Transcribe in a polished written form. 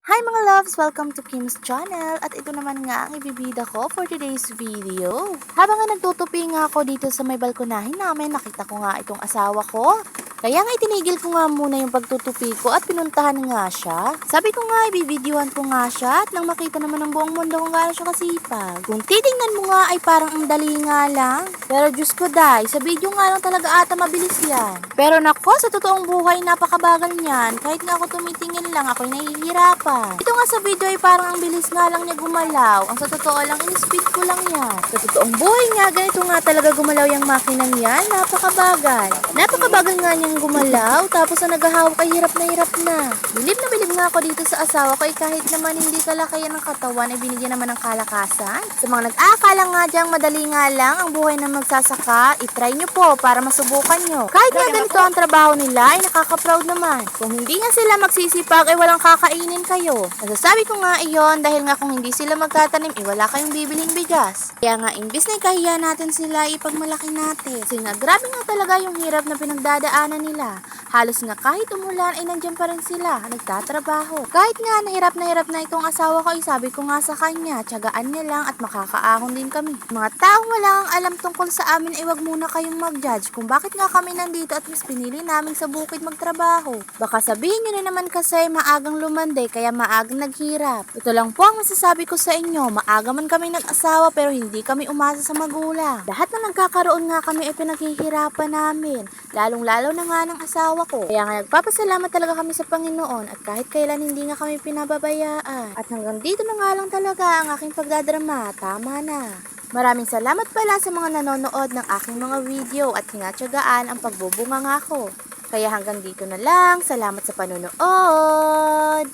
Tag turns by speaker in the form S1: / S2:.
S1: Hi mga loves! Welcome to Kim's channel at ito naman nga ang ibibida ko for today's video. Habang nga nagtutupi nga ako dito sa may balkonahin namin, nakita ko nga itong asawa ko. Kaya nga itinigil ko nga muna yung pagtutupi ko at pinuntahan nga siya. Sabi ko nga ibibidyohan ko nga siya at nang makita naman ng buong mundo kung gaano siya kasipag. Kung titingnan mo nga ay parang ang dali nga lang. Pero Diyos ko day, sa video nga lang talaga ata mabilis yan. Pero nako, sa totoong buhay napakabagal niyan. Kahit nga ako tumitingin lang, ako'y nahihirapan. Ito nga sa video ay parang ang bilis nga lang niya gumalaw. Ang sa totoo lang, in-speed ko lang yan. Sa totoong buhay nga, ganito nga talaga gumalaw yung makinang yan. Napakabagal. Napakabagal nga niyang gumalaw. Tapos na naghahawak ay hirap na. Bilib na bilib nga ako dito sa asawa ko ay kahit naman hindi kalakayan ng katawan ay binigyan naman ng kalakasan. Sa mga nag-aakala nga dyang madali nga lang ang buhay ng magsasaka, itry nyo po para masubukan nyo. Kahit nga ganito ang trabaho nila ay nakaka-proud naman. Kung hindi nga sila magsisipag ay walang kakainin kayo. Nasasabi ko nga iyon dahil nga kung hindi sila magtatanim ay wala kayong bibiling bigas. Kaya nga imbis na ikahiya natin sila ipagmalaki natin. Kasi nga grabe nga talaga yung hirap na pinagdadaanan nila. Halos nga kahit umulan ay nandiyan pa rin sila, nagtatrabaho. Kahit nga nahirap na itong asawa ko ay sabi ko nga sa kanya, tiyagaan niya lang at makakaahon din kami. Mga taong wala ang alam tungkol sa amin ay wag muna kayong mag-judge kung bakit nga kami nandito at mas pinili namin sa bukid magtrabaho. Baka sabihin nyo na naman kasi maagang lumande kaya maagang naghirap. Ito lang po ang masasabi ko sa inyo, maaga man kami nag-asawa pero hindi kami umasa sa magulang. Lahat na nagkakaroon nga kami ay pinaghihirapan namin, lalong-lalo na nga ng asawa ko. Kaya nga nagpapasalamat talaga kami sa Panginoon at kahit kailan hindi nga kami pinababayaan. At hanggang dito na nga lang talaga ang aking pagdadrama, tama na. Maraming salamat pala sa mga nanonood ng aking mga video at hinatsagaan ang pagbubunga nga ko. Kaya hanggang dito na lang, salamat sa panonood!